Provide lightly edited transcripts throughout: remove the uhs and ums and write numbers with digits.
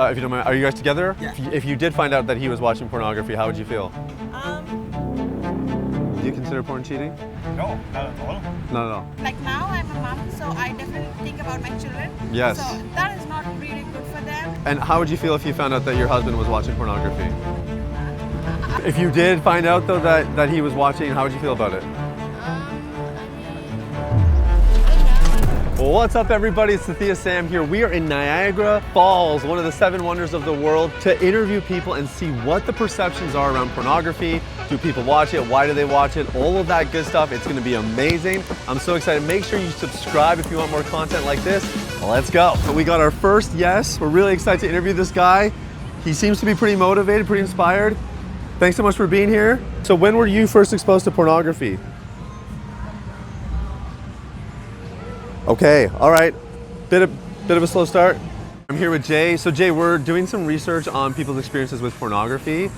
If you don't mind, are you guys together? Yeah. If you did find out that he was watching pornography, how would you feel? Do you consider porn cheating? No, not at all. No. Like now I'm a mom, so I definitely think about my children. Yes. So that is not really good for them. And how would you feel if you found out that your husband was watching pornography? If you did find out though that he was watching, how would you feel about it? Well, what's up everybody? It's Sathiya Sam here. We are in Niagara Falls, one of the 7 wonders of the world, to interview people and see what the perceptions are around pornography. Do people watch it? Why do they watch it? All of that good stuff. It's gonna be amazing. I'm so excited. Make sure you subscribe if you want more content like this. Let's go. So we got our first yes. We're really excited to interview this guy. He seems to be pretty motivated, pretty inspired. Thanks so much for being here. So when were you first exposed to pornography? Okay, all right. Bit of a slow start. I'm here with Jay. So Jay, we're doing some research on people's experiences with pornography.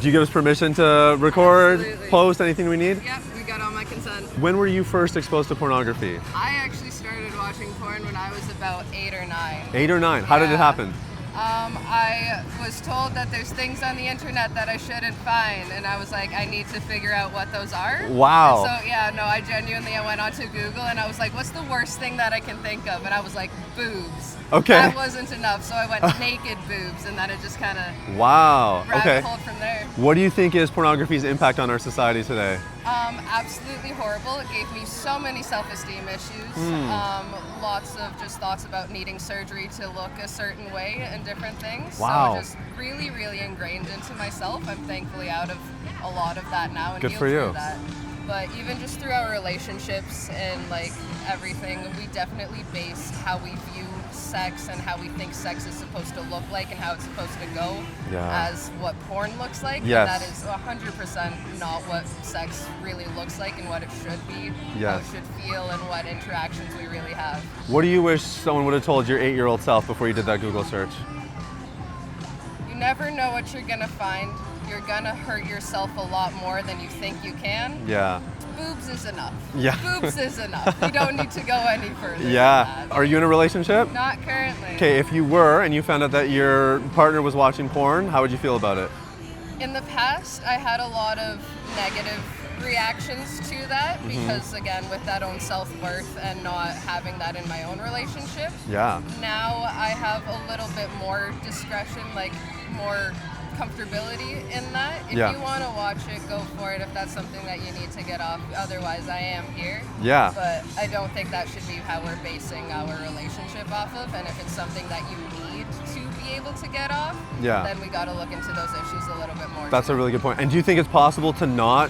Do you give us permission to record, Absolutely. post, anything we need? Yep, we got all my consent. When were you first exposed to pornography? I actually started watching porn when I was about 8 or 9. 8 or 9. How did it Yeah. happen? I was told that there's things on the internet that I shouldn't find, and I was like, I need to figure out what those are. Wow. And so yeah, no, I went onto Google and I was like, what's the worst thing that I can think of? And I was like, boobs. Okay. That wasn't enough, so I went naked boobs, and then it just kind of Wow. rabbit Okay. holed from there. What do you think is pornography's impact on our society today? Absolutely horrible. It gave me so many self-esteem issues. Lots of just thoughts about needing surgery to look a certain way and different things. Wow. So just really, really ingrained into myself. I'm thankfully out of a lot of that now and Good healed for you. through that. But even just through our relationships and like everything, we definitely base how we view sex and how we think sex is supposed to look like and how it's supposed to go Yeah. as what porn looks like. Yes. And that is 100% not what sex really looks like and what it should be, how Yes. it should feel, and what interactions we really have. What do you wish someone would have told your 8-year-old self before you did that Google search? You never know what you're gonna find. You're gonna hurt yourself a lot more than you think you can. Yeah. Boobs is enough. Yeah. Boobs is enough. You don't need to go any further Yeah. than that. Are you in a relationship? Not currently. Okay, if you were and you found out that your partner was watching porn, how would you feel about it? In the past, I had a lot of negative reactions to that because, again, with that own self-worth and not having that in my own relationship. Yeah. Now I have a little bit more discretion, like more comfortability in that. If Yeah. you want to watch it, go for it if that's something that you need to get off. Otherwise, I am here. Yeah. But I don't think that should be how we're basing our relationship off of. And if it's something that you need to be able to get off, Yeah. then we got to look into those issues a little bit more. That's too. a really good point. And do you think it's possible to not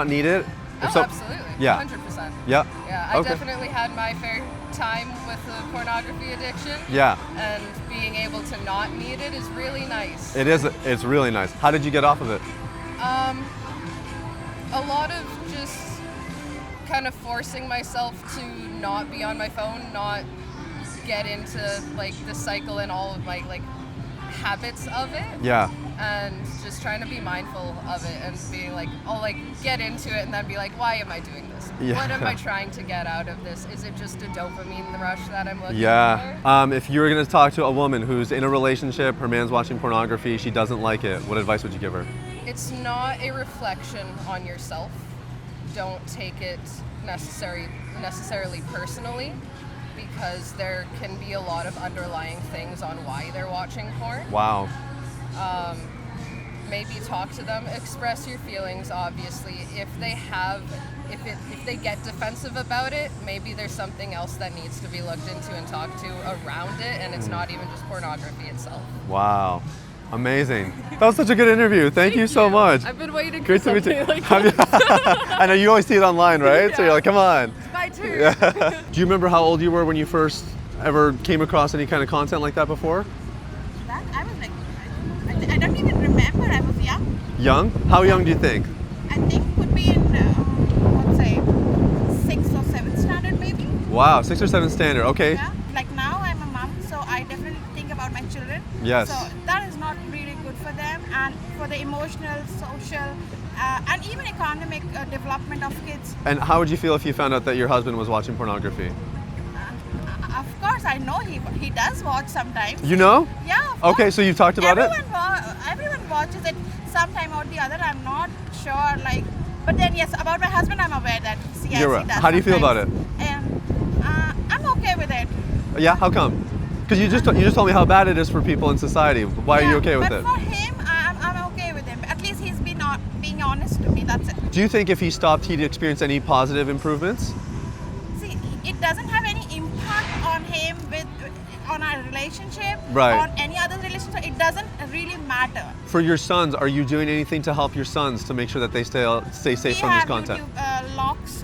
need it? Oh, If so- absolutely. Yeah. 100%. Yeah. Yeah, I Okay. definitely had my fair time with the pornography addiction. Yeah. And being able to not need it is really nice. It is. It's really nice. How did you get off of it? A lot of just kind of forcing myself to not be on my phone, not get into like the cycle and all of my like habits of it. Yeah. And just trying to be mindful of it and being like, I'll like get into it and then be like, why am I doing this? Yeah. What am I trying to get out of this? Is it just a dopamine rush that I'm looking Yeah. for? If you were going to talk to a woman who's in a relationship, her man's watching pornography, she doesn't like it, what advice would you give her? It's not a reflection on yourself. Don't take it necessarily personally, because there can be a lot of underlying things on why they're watching porn. Wow. Maybe talk to them, express your feelings. Obviously, if they get defensive about it, maybe there's something else that needs to be looked into and talked to around it, and it's not even just pornography itself. Wow. Amazing. That was such a good interview. Thank you so much. I've been waiting Great for to meet you. something like this. I know you always see it online, right? So you're like, come on. It's my turn. Do you remember how old you were when you first ever came across any kind of content like that before? That I was like, I don't even remember. I was young. Young? How young do you think? I think would be in let's say 6th or 7th standard maybe. Wow, 6 or 7 standard. Okay. Yeah. Like now I'm a mom, so I definitely think about my children. Yes. So that is not really good for them and for the emotional, social, and even economic development of kids. And how would you feel if you found out that your husband was watching pornography? Of course, I know he does watch sometimes. You know? Yeah. Of Okay, course. so you've talked about it? Everyone watches it sometime or the other. I'm not sure. But then yes, about my husband, I'm aware that yes, You're he right. does. How do you feel about it? I'm okay with it. Yeah, how come? Because you just told me how bad it is for people in society. Why are you okay with but it? for him, I'm okay with him. At least he's been being honest to me. That's it. Do you think if he stopped, he'd experience any positive improvements? See, it doesn't have any impact on him on our relationship, Right. on any other relationship. It doesn't really matter. For your sons, are you doing anything to help your sons to make sure that they stay safe from this content? We have YouTube locks,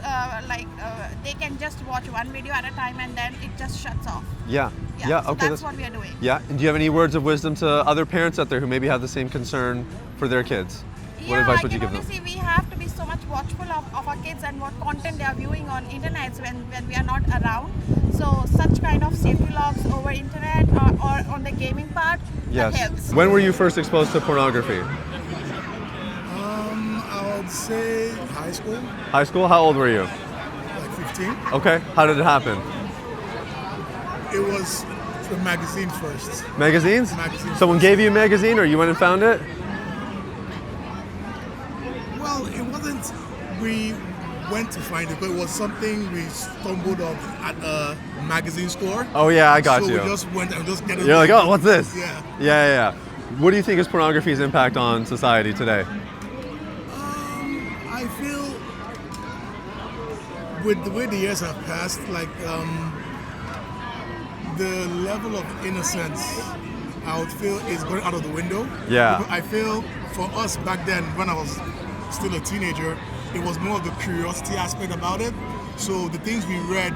they can just watch one video at a time and then it just shuts off. Yeah. So Okay. that's what we are doing. Yeah. And do you have any words of wisdom to other parents out there who maybe have the same concern for their kids? What advice would you give them? We have to be so much watchful of our kids and what content they are viewing on internet when we are not around. So such kind of safety locks over internet or on the gaming part, that helps. When were you first exposed to pornography? I would say high school, High school? How old were you? like 15. Okay. How did it happen? It was through magazines first. Magazines? Magazines. Someone gave you a magazine or you went and found it? Well, it wasn't, we went to find it, but it was something we stumbled on at a magazine store. Oh yeah, I got so you. we just went and just get it. You're like, oh, what's this? Yeah. Yeah. What do you think is pornography's impact on society today? I feel with the way the years have passed, the level of innocence I would feel is going out of the window. Yeah. Because I feel for us back then, when I was still a teenager, it was more of the curiosity aspect about it. So the things we read,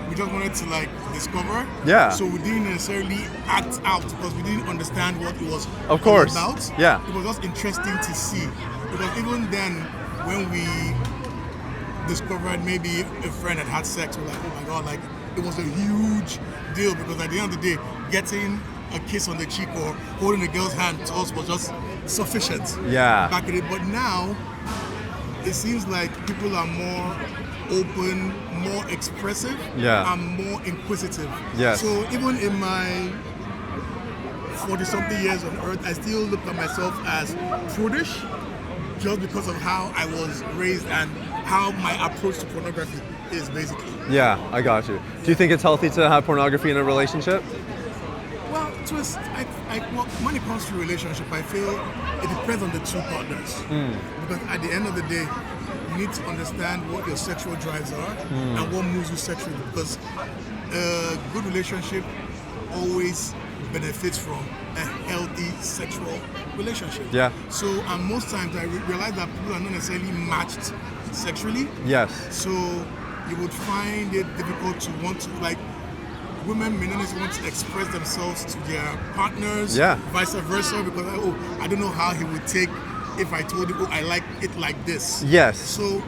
we just wanted to discover. Yeah. So we didn't necessarily act out because we didn't understand what it was Of course. all about. Yeah. It was just interesting to see. Because even then, when we discovered maybe a friend had sex, we're like, oh my God, it was a huge deal because at the end of the day, getting a kiss on the cheek or holding a girl's hand to us was just sufficient. Yeah. Back in it. But now, it seems like people are more open, more expressive, Yeah. and more inquisitive. Yes. So even in my 40-something years on earth, I still look at myself as prudish just because of how I was raised and how my approach to pornography is basically. Yeah, I got you. Do you think it's healthy to have pornography in a relationship? Well, when it comes to relationship, I feel it depends on the two partners. Because at the end of the day, you need to understand what your sexual drives are and what moves you sexually. Because a good relationship always benefits from a healthy sexual relationship. Yeah. So, and most times I realize that people are not necessarily matched sexually. Yes. So you would find it difficult to want to, women may not necessarily want to express themselves to their partners, Yeah. vice versa, because I don't know how he would take if I told him, I like it like this. Yes. So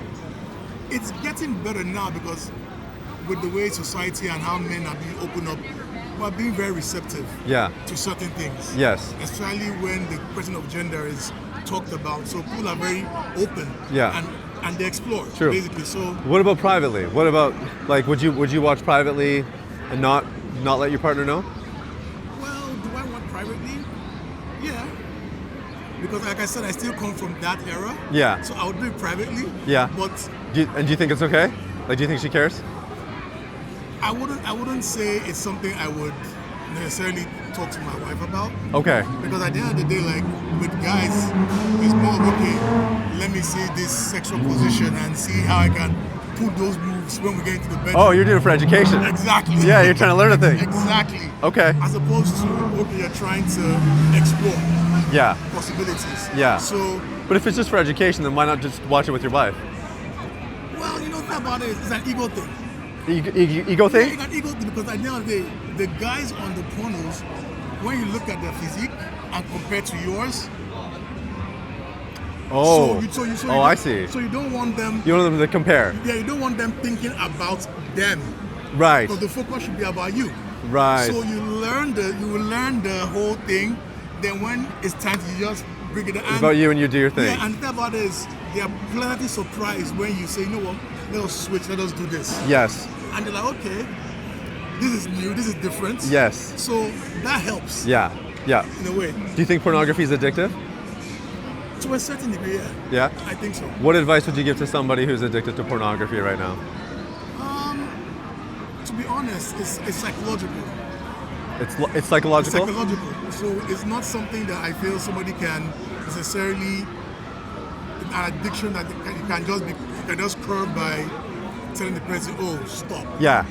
it's getting better now because with the way society and how men are being opened up, we're being very receptive Yeah. to certain things. Yes. Especially when the question of gender is talked about. So people are very open. Yeah. And they explore. True. Basically. So What about privately? What about would you watch privately and not let your partner know? well, do I want privately? Yeah. Because like I said, I still come from that era. Yeah. So I would do it privately. Yeah. But Do you think it's okay? Do you think she cares? I wouldn't say it's something I would necessarily talk to my wife about. Okay. Because at the end of the day, with guys, it's more of, okay, let me see this sexual position and see how I can put those moves when we get into the bedroom. Oh, you're doing it for education. Exactly. Yeah, you're trying to learn a thing. Exactly. Okay. As opposed to, okay, you're trying to explore Yeah. possibilities. Yeah. So, But if it's just for education, then why not just watch it with your wife? well, the thing about it, it's an ego thing. Ego Yeah, thing? it's an ego thing because at the end of the day, the guys on the pornos, when you look at their physique and compare to yours, Oh. so Oh, I see. So you don't want them. You want them to compare. Yeah, you don't want them thinking about them. Right. Because the focus should be about you. Right. So you will learn the whole thing. Then when it's time to just bring it. It's about you and you do your thing. Yeah, and the thing about it is they are pleasantly surprised when you say, you know what, let us switch, let us do this. Yes. And they're like, okay, this is new, this is different. Yes. So that helps. Yeah. Yeah. In a way. Do you think pornography is addictive? To a certain degree, yeah. Yeah. I think so. What advice would you give to somebody who's addicted to pornography right now? To be honest, it's psychological. It's It's psychological? psychological. So it's not something that I feel somebody can necessarily, an addiction that you can just curb by telling the person, oh, stop. Yeah.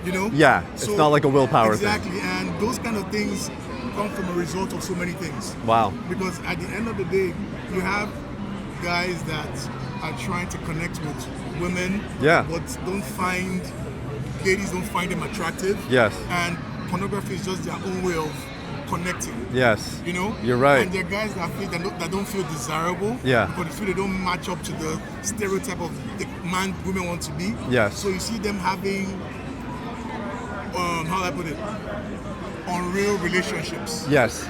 You know? Yeah. It's not like a willpower thing. Exactly. And those kind of things come from a result of so many things. Wow. Because at the end of the day, you have guys that are trying to connect with women, Yeah. but ladies don't find them attractive. Yes. And pornography is just their own way of connecting. Yes. You know? You're right. And there are guys that don't feel desirable. Yeah. Because they feel they don't match up to the stereotype of the man women want to be. Yes. So you see them having, how do I put it? Unreal relationships Yes.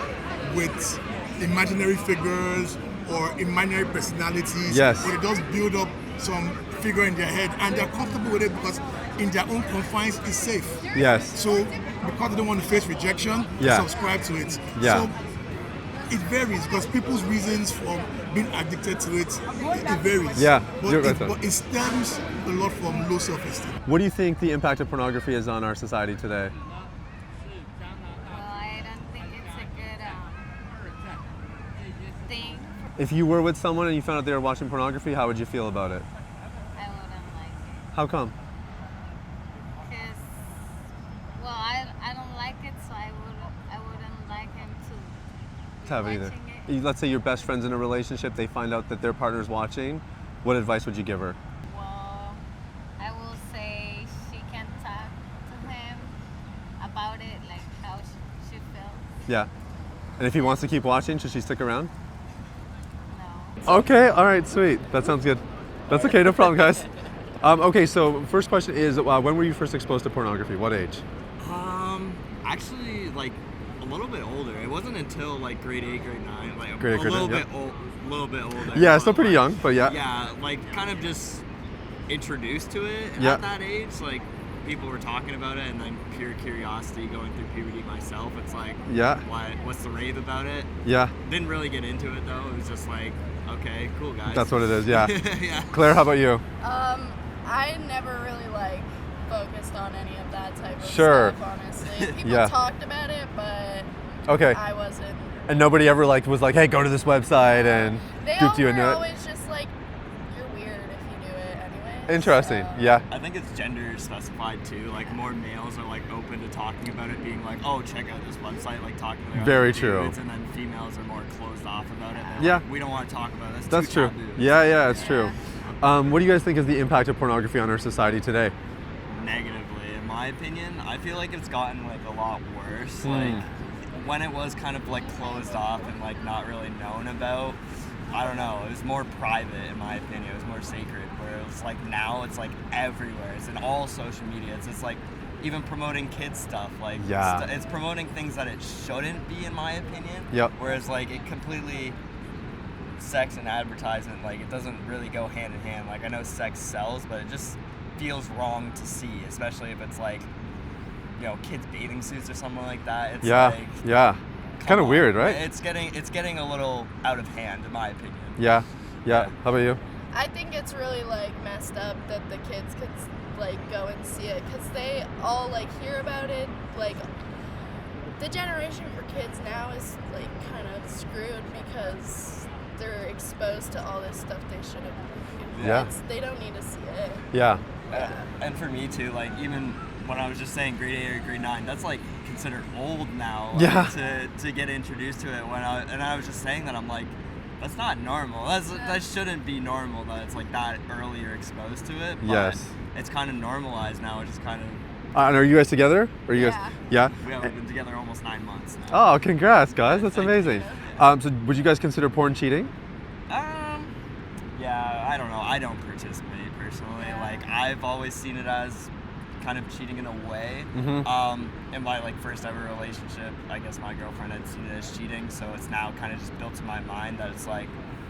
with imaginary figures or imaginary personalities. Yes. Or they just build up some figure in their head and they're comfortable with it because in their own confines it's safe. Yes. So because they don't want to face rejection, they Yeah. subscribe to it. Yeah. So it varies because people's reasons for being addicted to it varies. Yeah, But you're right there. but it stems a lot from low self-esteem. What do you think the impact of pornography is on our society today? Well, I don't think it's a good thing. If you were with someone and you found out they were watching pornography, how would you feel about it? I wouldn't like it. How come? Because, well, I don't like it, so I wouldn't like him to To have be it either. watching it. Let's say your best friend's in a relationship, they find out that their partner's watching. What advice would you give her? Well, I will say she can talk to him about it, like how she feels. Yeah. And if he wants to keep watching, should she stick around? No. Okay, all right, sweet. That sounds good. That's okay, no problem, guys. Okay, so first question is, when were you first exposed to pornography? What age? Actually, like a little bit older. It wasn't until like grade 8, grade 9, like Grade 8, a grade little 9, bit little bit older. Yeah, but, still pretty like, young, but yeah. Yeah, like kind of just introduced to it Yeah. at that age. Like people were talking about it, and then pure curiosity going through puberty myself. It's like, Yeah. what's the rave about it? Yeah, Didn't really get into it though. It was just like, okay, cool guys. that's what it is, yeah. Yeah. Claire, how about you? I never really focused on any of that type of Sure. stuff, honestly. People Yeah. talked about it, but Okay. I wasn't. And nobody ever was like, hey, go to this website and They duped you were into it? always just like, you're weird if you do it anyway. Interesting, so- yeah. I think it's gender specified too. Like more males are like open to talking about it, being like, "Oh, check out this website." Like talking to their Very other true. dudes, and then females are more closed off about it. They're Yeah. like, we don't want to talk about this. That's true. Yeah, it's true. What do you guys think is the impact of pornography on our society today? Negatively, in my opinion, I feel like it's gotten like a lot worse. Hmm. Like when it was kind of like closed off and like not really known about. I don't know. It was more private, in my opinion. It was more sacred. Where it was like now, it's like everywhere. It's in all social media. It's like even promoting kids stuff. Like Yeah. it's promoting things that it shouldn't be, in my opinion. Yep. Whereas like it completely, sex and advertisement, like it doesn't really go hand in hand. Like I know sex sells, but it just feels wrong to see, especially if it's like, you know, kids bathing suits or something like that. It's Yeah, like, yeah. It's kind of come on. weird, right? It's getting a little out of hand, in my opinion. Yeah. How about you? I think it's really messed up that the kids could go and see it because they all hear about it. Like the generation for kids now is kind of screwed because they're exposed to all this stuff they shouldn't. Yeah. They don't need to see it. Yeah. And for me too, like even when I was just saying grade 8 or grade 9, that's like considered old now. Yeah. To get introduced to it I was just saying that I'm like, that's not normal. That shouldn't be normal that it's like that early you're exposed to it. But Yes. It's kind of normalized now, which is kind of. And are you guys together? Or are you guys? Yeah. We have been together almost 9 months now. Oh, congrats, guys! That's Thank amazing. you. So, would you guys consider porn cheating? Yeah, I don't know. I don't participate personally. Like I've always seen it as kind of cheating in a way. In my first ever relationship, I guess my girlfriend had seen it as cheating, so it's now kind of just built in my mind that it's like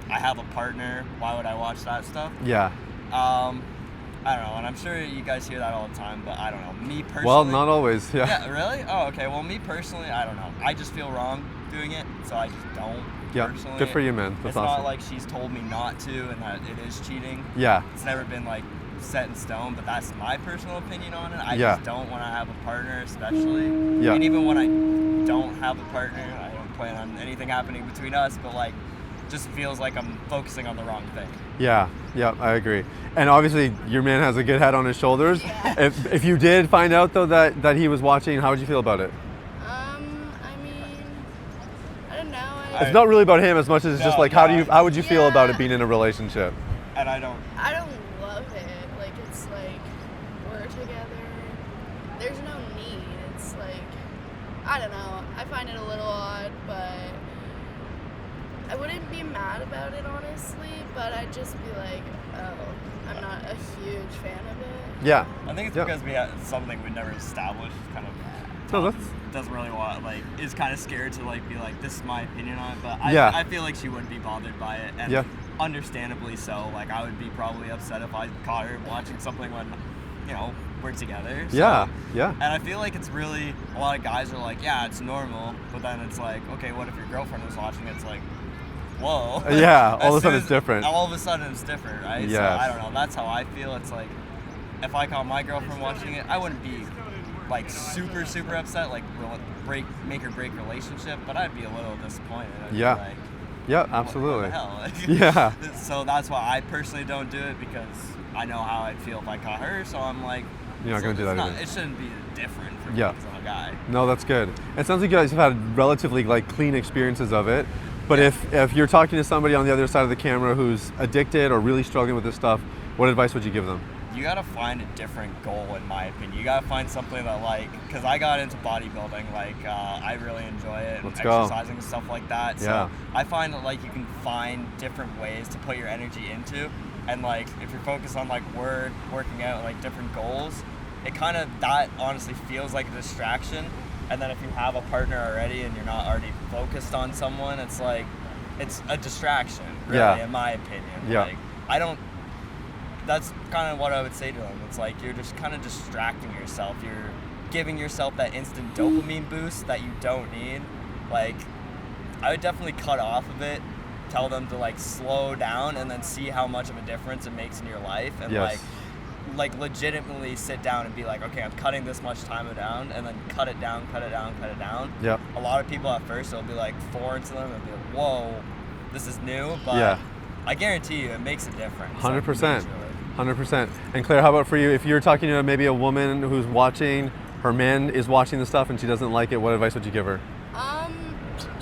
I have a partner. Why would I watch that stuff? Yeah. I don't know, and I'm sure you guys hear that all the time, but I don't know. Me personally. Well, not always. Yeah. Yeah, really? Oh, okay. Well, me personally, I don't know. I just feel wrong doing it, so I just don't. Yeah. Personally. Good for you, man. That's it's awesome. not like she's told me not to, and that it is cheating. Yeah. It's never been like set in stone, but that's my personal opinion on it. I Yeah. just don't want to have a partner, especially. Yeah. And even when I don't have a partner, I don't plan on anything happening between us, but like, just feels like I'm focusing on the wrong thing. Yeah, I agree. And obviously, your man has a good head on his shoulders. If you did find out though that he was watching, how would you feel about it? I mean, I don't know. It's not really about him as much as it's just like how would you feel about it Yeah. being in a relationship? And I don't. I don't love it. Like, it's like we're together. There's no need. It's like, I don't know. I find it a little odd, but I wouldn't be mad about it, honestly, but I'd just be like, oh, I'm not a huge fan of it. Yeah. I think it's because we had something we never established. Kind of. No, that's Doesn't really want is kind of scared to like be like, this is my opinion on it, but Yeah. I feel like she wouldn't be bothered by it, and Yeah. understandably so. Like, I would be probably upset if I caught her watching something when, we're together. So, yeah. And I feel like it's really, a lot of guys are like, yeah, it's normal, but then it's like, okay, what if your girlfriend was watching it? It's like, whoa. Yeah, all of a As sudden soon it's as- different. All of a sudden it's different, right? Yes. So I don't know. That's how I feel. It's like, if I caught my girlfriend watching it, I wouldn't be like super upset, like make or break relationship, but I'd be a little disappointed. I'd be Yeah. like, Yeah, what absolutely. the hell? Yeah. So that's why I personally don't do it, because I know how I'd feel if I caught her. So I'm like, You're not gonna do that either. It shouldn't be different for me Yeah. because I'm a guy. No, that's good. It sounds like you guys have had relatively like clean experiences of it. But if you're talking to somebody on the other side of the camera who's addicted or really struggling with this stuff, what advice would you give them? You gotta find a different goal, in my opinion. You gotta find something that because I got into bodybuilding, I really enjoy it, and Let's go. exercising and stuff like that. So Yeah. I find that you can find different ways to put your energy into, and if you're focused on working out, different goals, that honestly feels like a distraction. And then if you have a partner already and you're not already focused on someone, it's a distraction, really, Yeah. in my opinion. Yeah. That's kind of what I would say to them. It's like you're just kind of distracting yourself. You're giving yourself that instant dopamine boost that you don't need. I would definitely cut off of it, tell them to slow down, and then see how much of a difference it makes in your life. And Yes. legitimately sit down and be like, okay, I'm cutting this much time down, and then cut it down. Yep. A lot of people at first, it'll be foreign to them, and be like, whoa, this is new, but Yeah. I guarantee you it makes a difference. 100%. Majorly. 100%. And Claire, how about for you? If you're talking to maybe a woman who's watching, her man is watching the stuff and she doesn't like it, what advice would you give her?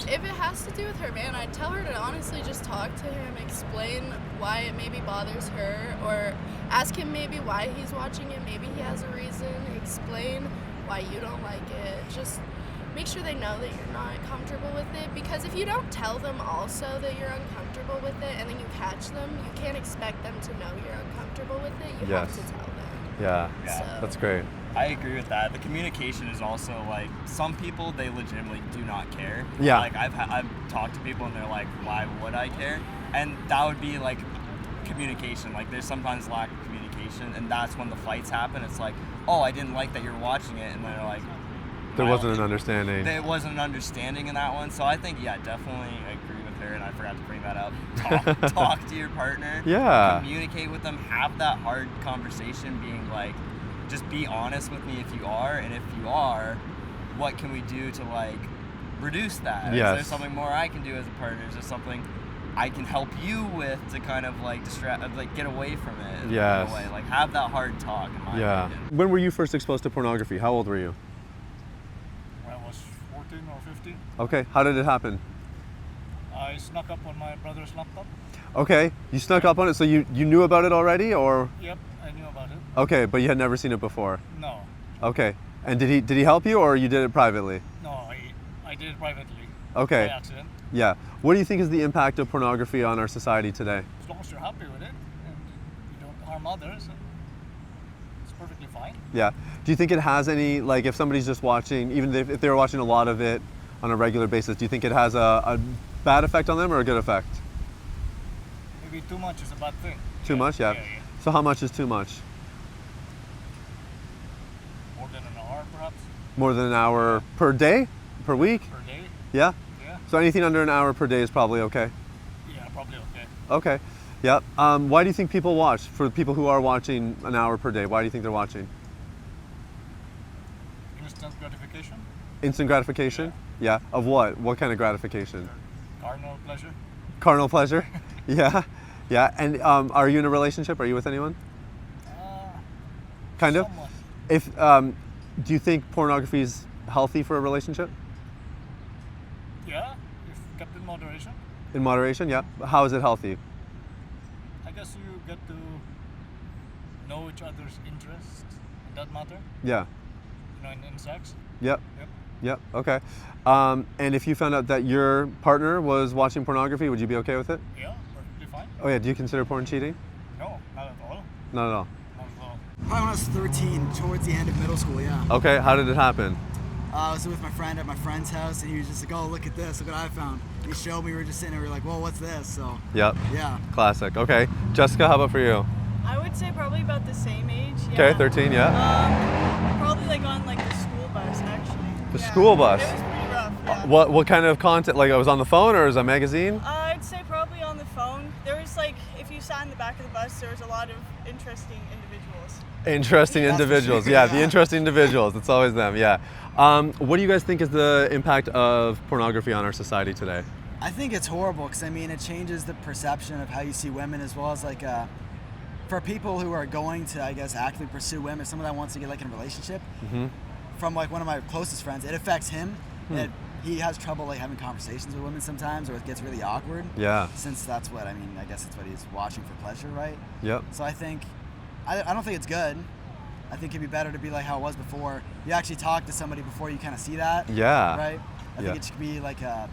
If it has to do with her man, I'd tell her to honestly just talk to him, explain why it maybe bothers her, or ask him maybe why he's watching it. Maybe he has a reason. Explain why you don't like it. Just make sure they know that you're not comfortable with it, because if you don't tell them also that you're uncomfortable with it and then you catch them, you can't expect them to know you're uncomfortable with it. You have Yes. to tell them. Yeah, So, that's great. I agree with that. The communication is also some people, they legitimately do not care. Yeah. I've talked to people and they're like, why would I care? And that would be communication. There's sometimes lack of communication, and that's when the fights happen. It's oh, I didn't like that you're watching it, and they're like, There I wasn't don't an understanding. There wasn't an understanding in that one. So I think, definitely agree with her, and I forgot to bring that up. Talk to your partner. Yeah. Communicate with them. Have that hard conversation, being just be honest with me if you are, and if you are, what can we do to reduce that? Is Yes. there something more I can do as a partner? Is there something I can help you with to kind of distract, get away from it? Yes. In a way. Have that hard talk, in my Yeah. opinion. When were you first exposed to pornography? How old were you? When I was 14 or 15, Okay, how did it happen? I snuck up on my brother's laptop. Okay, you snuck up on it, so you knew about it already, or? Yep, I knew about it. Okay, but you had never seen it before. No, Okay, and did he help you, or you did it privately? no, I did it privately. Okay. By accident. Yeah. What do you think is the impact of pornography on our society today? As long as you're happy with it and you don't harm others, it's perfectly fine. Yeah. Do you think it has any, if somebody's just watching, even if they're watching a lot of it on a regular basis, do you think it has a bad effect on them or a good effect? Maybe too much is a bad thing. Too much? Yeah. Yeah. So how much is too much? More than an hour per day? Per week? per day. Yeah? Yeah. So anything under an hour per day is probably okay? Yeah, probably okay. Okay. Yep. Why do you think people watch? For people who are watching an hour per day, why do you think they're watching? Instant gratification, Instant gratification? Yeah. Of what? What kind of gratification? carnal pleasure. Carnal pleasure? Yeah. Yeah. And are you in a relationship? Are you with anyone? Kind of? Somewhat. If do you think pornography is healthy for a relationship? Yeah, if kept in moderation. In moderation, yeah. How is it healthy? I guess you get to know each other's interests in that matter. Yeah. You know, in sex. Yep. Yep. Yep. Okay. And if you found out that your partner was watching pornography, would you be okay with it? Yeah, perfectly fine. Oh yeah. Do you consider porn cheating? No, not at all. Not at all. Not at all. Probably when I was 13, towards the end of middle school, yeah. Okay. How did it happen? I was with my friend at my friend's house, and he was just like, "Oh, look at this! Look what I found." He showed me. We were just sitting there. We were like, "Well, what's this?" So Yep. yeah. Classic. Okay. Jessica, how about for you? I would say probably about the same age. Okay. Yeah. 13. Yeah. Probably like on like the school bus actually. The Yeah. school bus. It was pretty rough. Yeah. What kind of content? Like it was on the phone or is it a magazine? I'd say probably on the phone. There was like, if you sat in the back of the bus, there was a lot of interesting individuals. Interesting That's for individuals. sure, Yeah, yeah. the interesting individuals. It's always them. Yeah. What do you guys think is the impact of pornography on our society today? I think it's horrible because I mean it changes the perception of how you see women, as well as like for people who are going to, I guess, actively pursue women, someone that wants to get like in a relationship. Mm-hmm. From like one of my closest friends, it affects him. He has trouble like having conversations with women sometimes, or it gets really awkward. Yeah. Since that's what I mean, I guess that's what he's watching for pleasure, right? Yep. So I think, I don't think it's good. I think it'd be better to be like how it was before. You actually talk to somebody before you kind of see that. Yeah. Right? I Yeah. think it should be like a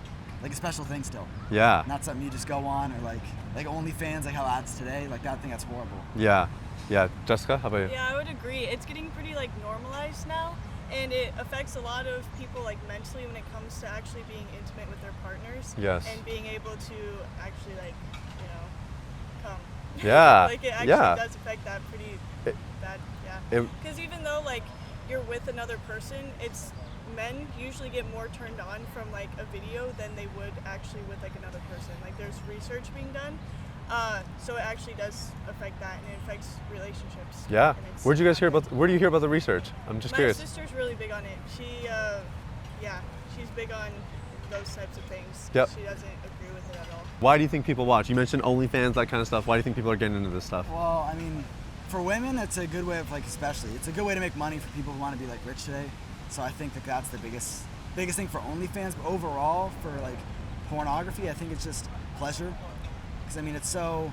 special thing still. Yeah. Not something you just go on, or like OnlyFans, like how ads today. Like that, I think that's horrible. Yeah. Yeah. Jessica, how about you? Yeah, I would agree. It's getting pretty like normalized now, and it affects a lot of people like mentally when it comes to actually being intimate with their partners. Yes. And being able to actually like, come. Yeah. Like it actually Yeah. does affect that pretty It- bad. Yeah. It- Because even though like you're with another person, it's men usually get more turned on from like a video than they would actually with like another person. Like there's research being done, so it actually does affect that, and it affects relationships. Yeah. And it's Where do you not good. hear about the research? I'm just My curious. sister's really big on it. She's big on those types of things. Yep. She doesn't agree with it at all. Why do you think people watch? You mentioned OnlyFans, that kind of stuff. Why do you think people are getting into this stuff? Well, I mean, for women, it's a good way of like, especially, it's a good way to make money for people who want to be like rich today. So I think that that's the biggest thing for OnlyFans. But overall, for like pornography, I think it's just pleasure. Because I mean, it's so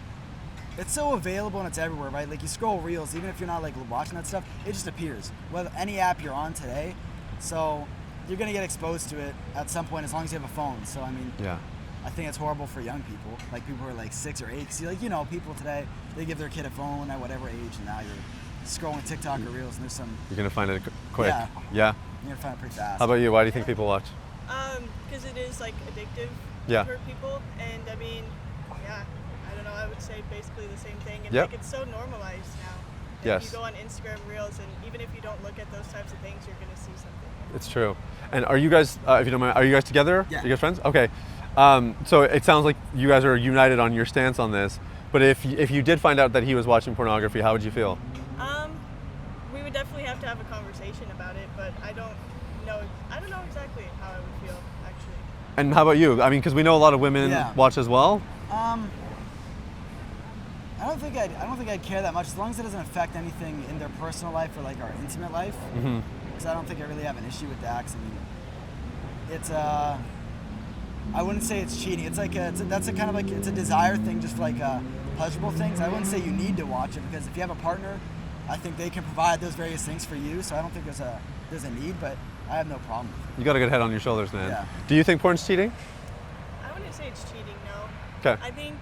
available and it's everywhere, right? Like you scroll reels, even if you're not like watching that stuff, it just appears. Whether any app you're on today, so you're gonna get exposed to it at some point as long as you have a phone. So I mean, Yeah. I think it's horrible for young people, like people who are like 6 or 8. Cause people today, they give their kid a phone at whatever age, and now you're scrolling TikTok or reels, and there's some. You're gonna find it quick. Yeah. Yeah. You're gonna find it pretty fast. How about you? Why do you think people watch? Because it is like addictive Yeah. for people, and I mean, yeah, I don't know. I would say basically the same thing, and Yep. like it's so normalized now. And Yes. You go on Instagram Reels, and even if you don't look at those types of things, you're gonna see something. It's true. And are you guys, if you don't mind, are you guys together? Yeah. You guys friends? Okay. So it sounds like you guys are united on your stance on this. But if you did find out that he was watching pornography, how would you feel? We would definitely have to have a conversation about it, but I don't know exactly how I would feel actually. And how about you? I mean, because we know a lot of women Yeah. watch as well. I don't think I'd care that much as long as it doesn't affect anything in their personal life or like our intimate life. Mm-hmm. Because I don't think I really have an issue with that. 'Cause I mean, it's I wouldn't say it's cheating. It's like it's a desire thing, just for like pleasurable things. I wouldn't say you need to watch it, because if you have a partner, I think they can provide those various things for you. So I don't think there's a need, but I have no problem with it. You got a good head on your shoulders, man. Yeah. Do you think porn's cheating? I wouldn't say it's cheating, no. Okay. I think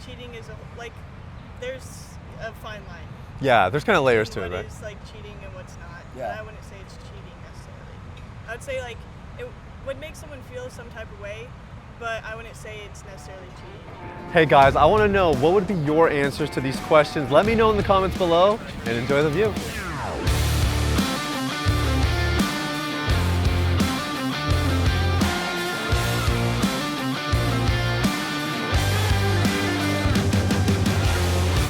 cheating is there's a fine line. Yeah, there's kind of layers to it, What right? is like cheating and what's not. Yeah. But I wouldn't say it's cheating necessarily. I would say like it would make someone feel some type of way, but I wouldn't say it's necessarily cheating. Hey guys, I want to know what would be your answers to these questions. Let me know in the comments below and enjoy the view.